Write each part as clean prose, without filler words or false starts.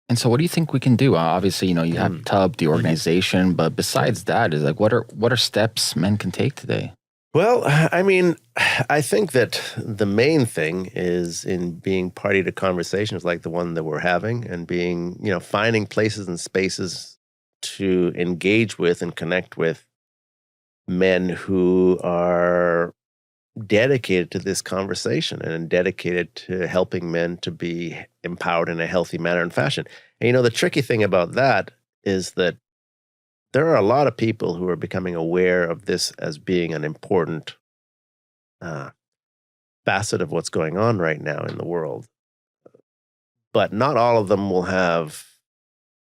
And so what do you think we can do? Obviously, you have TUB, the organization, but besides that, is like, what are steps men can take today? Well, I mean, I think that the main thing is in being party to conversations like the one that we're having, and being, finding places and spaces to engage with and connect with men who are dedicated to this conversation and dedicated to helping men to be empowered in a healthy manner and fashion. And the tricky thing about that is that there are a lot of people who are becoming aware of this as being an important facet of what's going on right now in the world. But not all of them will have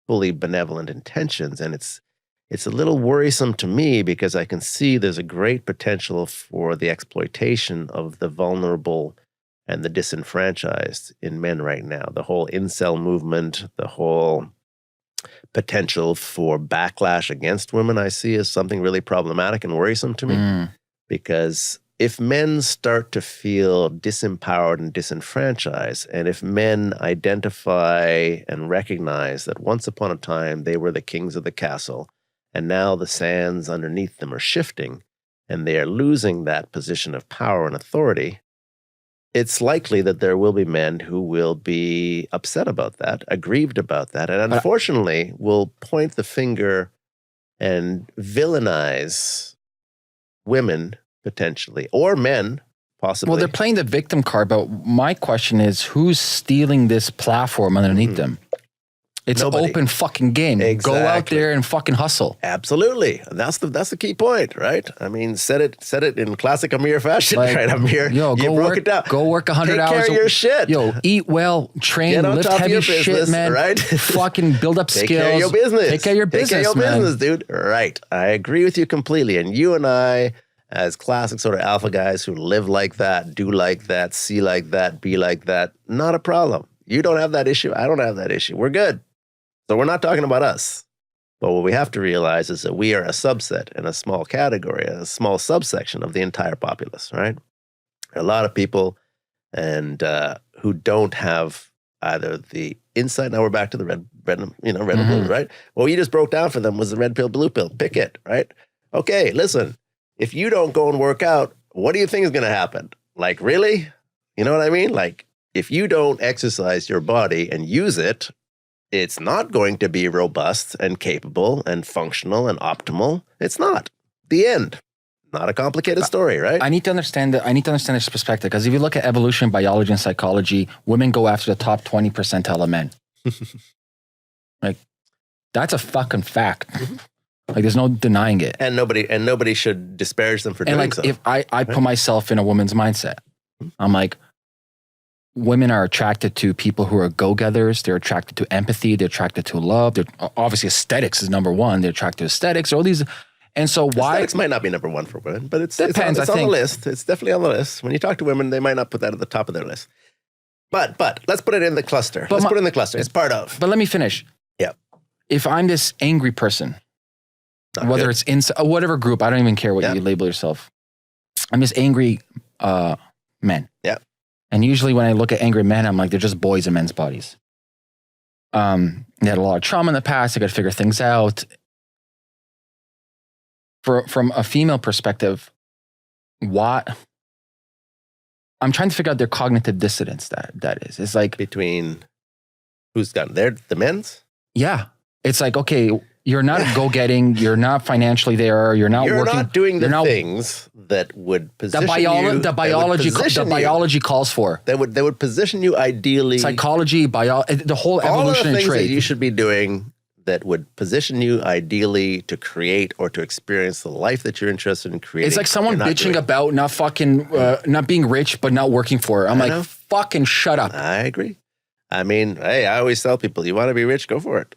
fully benevolent intentions. And it's a little worrisome to me, because I can see there's a great potential for the exploitation of the vulnerable and the disenfranchised in men right now. The whole incel movement, the whole potential for backlash against women, I see as something really problematic and worrisome to me. Because if men start to feel disempowered and disenfranchised, and if men identify and recognize that once upon a time they were the kings of the castle, and now the sands underneath them are shifting, and they are losing that position of power and authority, it's likely that there will be men who will be upset about that, aggrieved about that, and unfortunately will point the finger and villainize women potentially, or men possibly. Well, they're playing the victim card, but my question is, who's stealing this platform underneath them? It's an open fucking game. Exactly. Go out there and fucking hustle. Absolutely. And that's the key point, right? I mean, said it in classic Ameer fashion, right, Amir? Yo, you broke it down. Go work 100 hours. Take care of your shit. Yo, eat well, train, lift heavy shit, man. Right? Fucking build up skills. Take care of your business. Take care of your business, Take care of your business, dude. Right. I agree with you completely. And you and I, as classic sort of alpha guys who live like that, do like that, see like that, be like that, not a problem. You don't have that issue. I don't have that issue. We're good. So we're not talking about us. But what we have to realize is that we are a subset in a small category, a small subsection of the entire populace, right? A lot of people and who don't have either the insight. Now we're back to the red and blue, right? What you just broke down for them was the red pill, blue pill. Pick it, right? Okay, listen. If you don't go and work out, what do you think is going to happen? Like, really? You know what I mean? Like, if you don't exercise your body and use it, it's not going to be robust and capable and functional and optimal. It's not. The end. Not a complicated story, right? I need to understand this perspective, because if you look at evolution, biology, and psychology, women go after the top 20 percentile of men. Like, that's a fucking fact. Like, there's no denying it. And nobody should disparage them for doing so. And like, if I put myself in a woman's mindset, I'm like, women are attracted to people who are go-getters. They're attracted to empathy. They're attracted to love. They're obviously, aesthetics is number one. They're attracted to aesthetics. All these, and so why? Aesthetics might not be number one for women, but it's Depends, on the list. It's definitely on the list. When you talk to women, they might not put that at the top of their list. But let's put it in the cluster. Put it in the cluster. It's part of. But let me finish. Yeah. If I'm this angry person, whether it's in whatever group, I don't even care what you label yourself. I'm this angry men. Yeah. And usually when I look at angry men, I'm like, they're just boys in men's bodies. They had a lot of trauma in the past. They got to figure things out. From a female perspective, what? I'm trying to figure out their cognitive dissonance that is. It's like... Between who's got the men's? Yeah. It's like, okay, you're not go-getting, you're not financially there, you're not working. You're not doing the things that would position the biology calls for. That would position you ideally. Psychology, the whole evolutionary things trait. That you should be doing that would position you ideally to create or to experience the life that you're interested in creating. It's like someone bitching about not fucking, not being rich, but not working for it. I'm like, fucking shut up. I agree. I mean, hey, I always tell people, you want to be rich, go for it.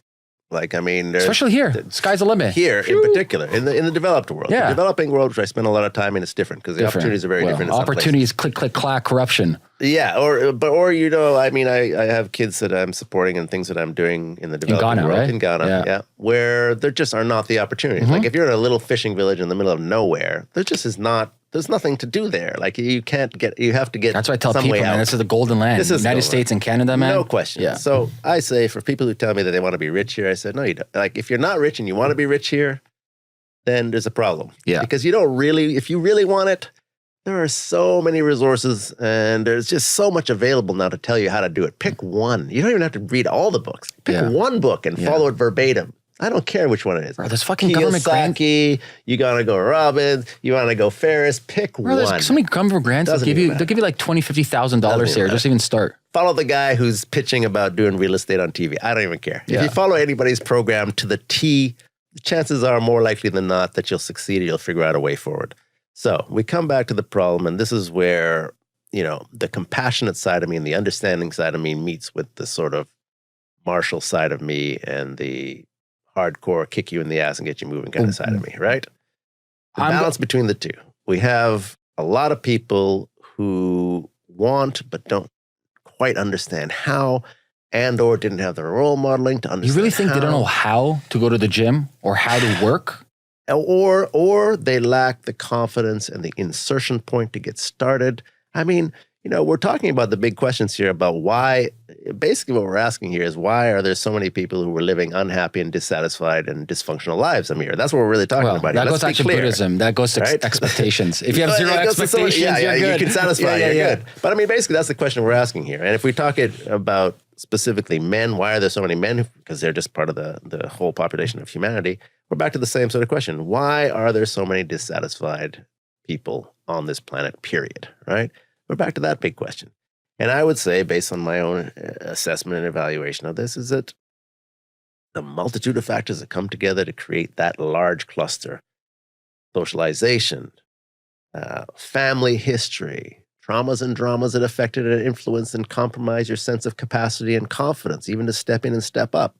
Like, I mean, especially here, sky's the limit. Here, in particular, in the developed world, the developing world, which I spend a lot of time in, is different because the opportunities are very different. Opportunities, click, click, clack, corruption. Yeah, or I mean, I have kids that I'm supporting and things that I'm doing in the developing world, right? In Ghana, where there just are not the opportunities. Like, if you're in a little fishing village in the middle of nowhere, there just is not there's nothing to do there. Like you have to get. That's what I tell some people, way man. out. This is the golden land. This is United golden States and Canada, man. No question. Yeah. So I say for people who tell me that they want to be rich here, I said, no, you don't. Like if you're not rich and you want to be rich here, then there's a problem. Yeah. Because you don't really, if you really want it, there are so many resources and there's just so much available now to tell you how to do it. Pick one. You don't even have to read all the books. Pick one book and follow it verbatim. I don't care which one it is. Bro, there's fucking government grants. You gotta go Robbins, you wanna go Ferris, pick one. There's so many government grants they'll give you like $20,000, $50,000 here. Just even start. Follow the guy who's pitching about doing real estate on TV. I don't even care. If you follow anybody's program to the T, the chances are more likely than not that you'll succeed or you'll figure out a way forward. So we come back to the problem, and this is where, the compassionate side of me and the understanding side of me meets with the sort of martial side of me and the hardcore kick you in the ass and get you moving kind of side of me, right? The balance between the two. We have a lot of people who want but don't quite understand how, and or didn't have the role modeling to understand. You really think they don't know how to go to the gym or how to work? Or they lack the confidence and the insertion point to get started. I mean, we're talking about the big questions here about why, basically what we're asking here is why are there so many people who are living unhappy and dissatisfied and dysfunctional lives, Amir? That's what we're really talking about here. That goes back to Buddhism. That goes to expectations. If you have zero expectations, you're good. You can satisfy, you're good. But I mean, basically that's the question we're asking here. And if we talk about specifically men, why are there so many men? Because they're just part of the whole population of humanity. We're back to the same sort of question. Why are there so many dissatisfied people on this planet, period, right? We're back to that big question. And I would say, based on my own assessment and evaluation of this, is that the multitude of factors that come together to create that large cluster, socialization, family history, traumas and dramas that affected and influenced and compromise your sense of capacity and confidence, even to step in and step up.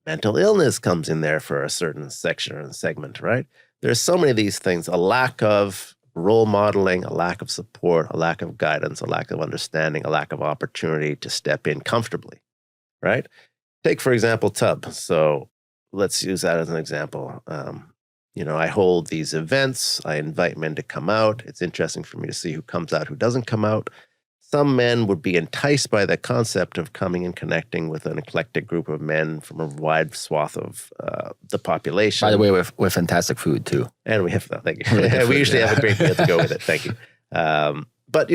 Mental illness comes in there for a certain section or segment, right? There's so many of these things, a lack of role modeling, a lack of support, a lack of guidance, a lack of understanding, a lack of opportunity to step in comfortably, right? Take, for example, Tub. So let's use that as an example. I hold these events. I invite men to come out. It's interesting for me to see who comes out, who doesn't come out. Some men would be enticed by the concept of coming and connecting with an eclectic group of men from a wide swath of the population. By the way, with fantastic food too. And we have, thank you. We usually have a great meal to go with it. Thank you. But,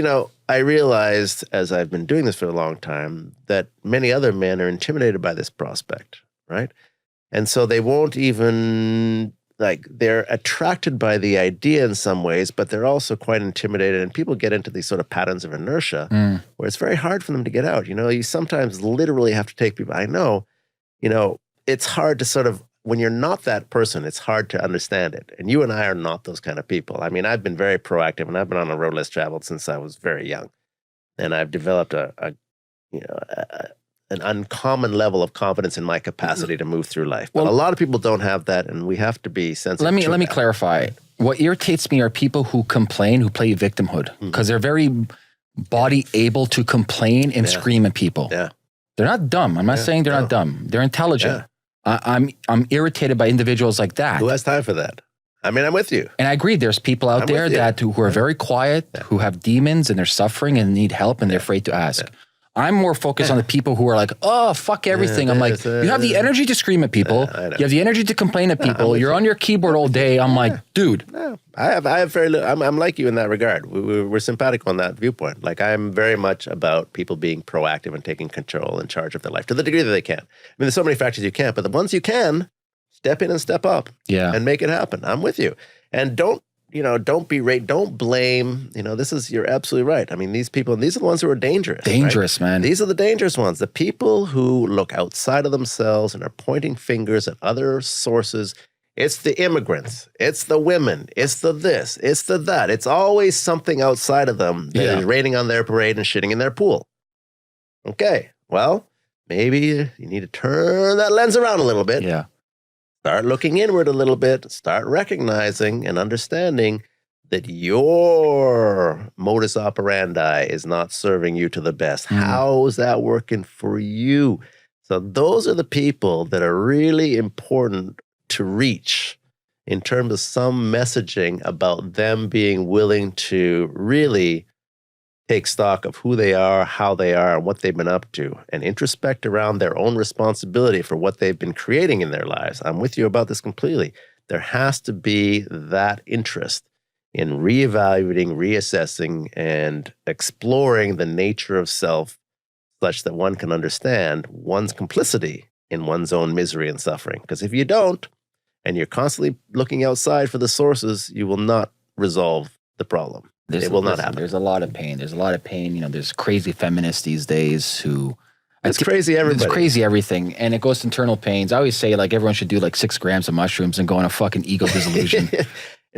I realized as I've been doing this for a long time that many other men are intimidated by this prospect, right? And so they won't even, they're attracted by the idea in some ways, but they're also quite intimidated. And people get into these sort of patterns of inertia where it's very hard for them to get out. You sometimes literally have to take people. I know, it's hard to sort of, when you're not that person, it's hard to understand it. And you and I are not those kind of people. I mean, I've been very proactive and I've been on a road less traveled since I was very young. And I've developed an uncommon level of confidence in my capacity to move through life. But a lot of people don't have that, and we have to be sensitive. Let me clarify. What irritates me are people who complain, who play victimhood, because they're very body able to complain and scream at people. Yeah. They're not dumb. I'm not saying they're not dumb. They're intelligent. Yeah. I'm irritated by individuals like that. Who has time for that? I mean, I'm with you. And I agree. There's people out there who are very quiet, who have demons and they're suffering and need help and they're afraid to ask. Yeah. I'm more focused on the people who are like, oh, fuck everything. I'm like, you have the energy to scream at people. You have the energy to complain at people. You're on your keyboard all day. I'm like, dude. No, I have very little. I'm like you in that regard. We're simpatico on that viewpoint. Like, I'm very much about people being proactive and taking control and charge of their life to the degree that they can. I mean, there's so many factors you can't, but the ones you can, step in and step up and make it happen. I'm with you. And don't blame, you're absolutely right. I mean, these people, these are the ones who are dangerous. Dangerous, right? Man. These are the dangerous ones. The people who look outside of themselves and are pointing fingers at other sources. It's the immigrants. It's the women. It's the this. It's the that. It's always something outside of them that is raining on their parade and shitting in their pool. Okay, well, maybe you need to turn that lens around a little bit. Yeah. Start looking inward a little bit. Start recognizing and understanding that your modus operandi is not serving you to the best. How is that working for you? So those are the people that are really important to reach in terms of some messaging about them being willing to really take stock of who they are, how they are, and what they've been up to, and introspect around their own responsibility for what they've been creating in their lives. I'm with you about this completely. There has to be that interest in reevaluating, reassessing, and exploring the nature of self such that one can understand one's complicity in one's own misery and suffering. Because if you don't, and you're constantly looking outside for the sources, you will not resolve the problem. It will not happen. There's a lot of pain. There's a lot of pain. There's crazy feminists these days who... It's crazy everybody. It's crazy everything. And it goes to internal pains. I always say, everyone should do 6 grams of mushrooms and go on a fucking ego dissolution.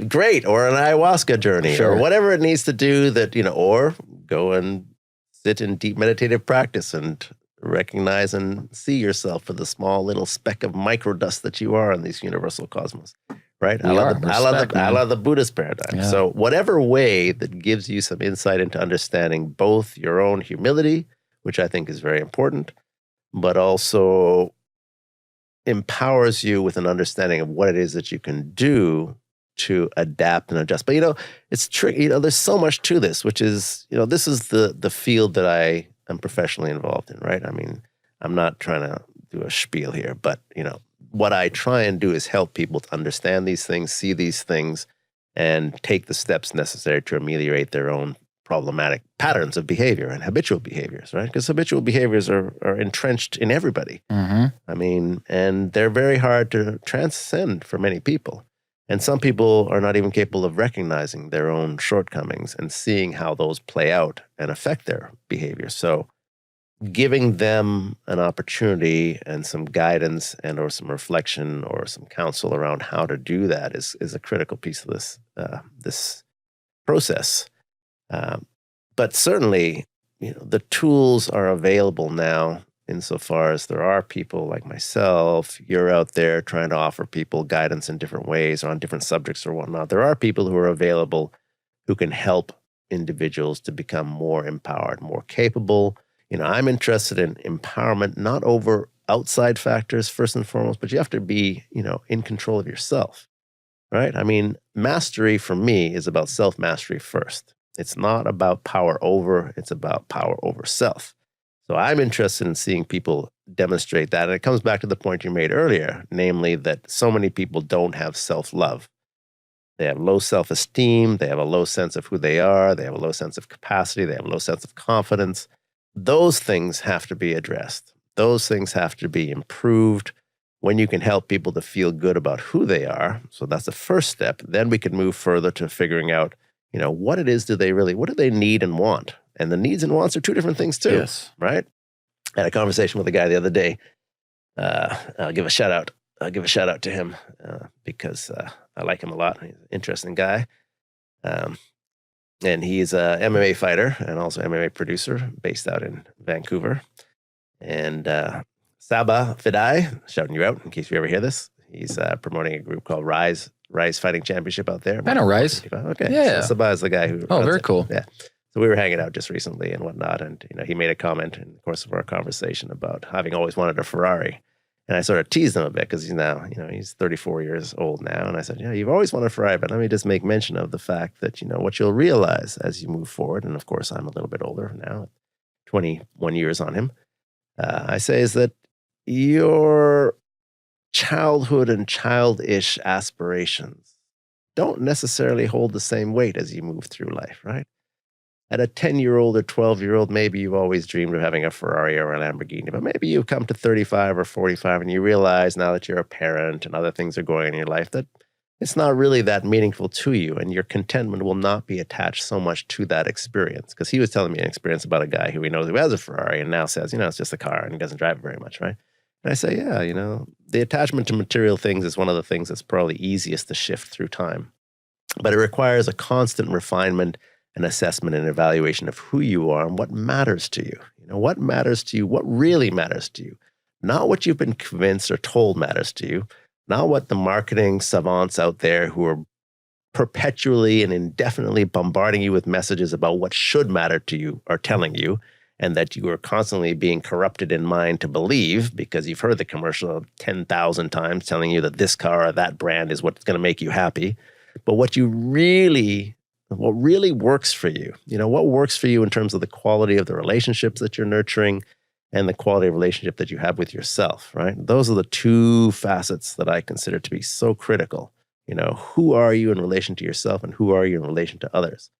Great. Or an ayahuasca journey. Sure. Or whatever it needs to do that, or go and sit in deep meditative practice and recognize and see yourself for the small little speck of microdust that you are in this universal cosmos. Right? I love the Buddhist paradigm. Yeah. So whatever way that gives you some insight into understanding both your own humility, which I think is very important, but also empowers you with an understanding of what it is that you can do to adapt and adjust. But, it's tricky. There's so much to this, which is, this is the field that I am professionally involved in, right? I mean, I'm not trying to do a spiel here, but, what I try and do is help people to understand these things, see these things, and take the steps necessary to ameliorate their own problematic patterns of behavior and habitual behaviors, right? Because habitual behaviors are entrenched in everybody. Mm-hmm. I mean, and they're very hard to transcend for many people. And some people are not even capable of recognizing their own shortcomings and seeing how those play out and affect their behavior. So giving them an opportunity and some guidance and or some reflection or some counsel around how to do that is a critical piece of this process. But certainly, the tools are available now insofar as there are people like myself, you're out there trying to offer people guidance in different ways or on different subjects or whatnot. There are people who are available who can help individuals to become more empowered, more capable. I'm interested in empowerment, not over outside factors first and foremost, but you have to be, in control of yourself, right? I mean, mastery for me is about self-mastery first. It's not about power over, it's about power over self. So I'm interested in seeing people demonstrate that. And it comes back to the point you made earlier, namely that so many people don't have self-love. They have low self-esteem, they have a low sense of who they are, they have a low sense of capacity, they have a low sense of confidence. Those things have to be addressed. Those things have to be improved. When you can help people to feel good about who they are, so that's the first step, then we can move further to figuring out, what it is what do they need and want? And the needs and wants are two different things too, Yes. right? I had a conversation with a guy the other day. I'll give a shout out. I'll give a shout out to him because I like him a lot. He's an interesting guy. And he's a MMA fighter and also MMA producer based out in Vancouver. And Saba Fidai, shouting you out in case you ever hear this. He's promoting a group called Rise Fighting Championship out there. I know Rise. Okay. Yeah. So Saba is the guy who... Oh, very cool. Yeah. So we were hanging out just recently and whatnot. And, he made a comment in the course of our conversation about having always wanted a Ferrari. And I sort of teased him a bit because he's now, he's 34 years old now. And I said, you've always wanted a Ferrari, but let me just make mention of the fact that, what you'll realize as you move forward, and of course, I'm a little bit older now, 21 years on him. I say is that your childhood and childish aspirations don't necessarily hold the same weight as you move through life, right? At a 10-year-old or 12-year-old, maybe you've always dreamed of having a Ferrari or a Lamborghini, but maybe you've come to 35 or 45 and you realize now that you're a parent and other things are going on in your life that it's not really that meaningful to you, and your contentment will not be attached so much to that experience. Because he was telling me an experience about a guy who he knows who has a Ferrari and now says, it's just a car and he doesn't drive it very much, right? And I say, the attachment to material things is one of the things that's probably easiest to shift through time. But it requires a constant refinement and assessment and evaluation of who you are and what matters to you. What matters to you, what really matters to you. Not what you've been convinced or told matters to you. Not what the marketing savants out there who are perpetually and indefinitely bombarding you with messages about what should matter to you are telling you. and that you are constantly being corrupted in mind to believe, because you've heard the commercial 10,000 times telling you that this car or that brand is what's going to make you happy. But what really works for you, what works for you in terms of the quality of the relationships that you're nurturing and the quality of relationship that you have with yourself, right? Those are the two facets that I consider to be so critical. Who are you in relation to yourself and who are you in relation to others?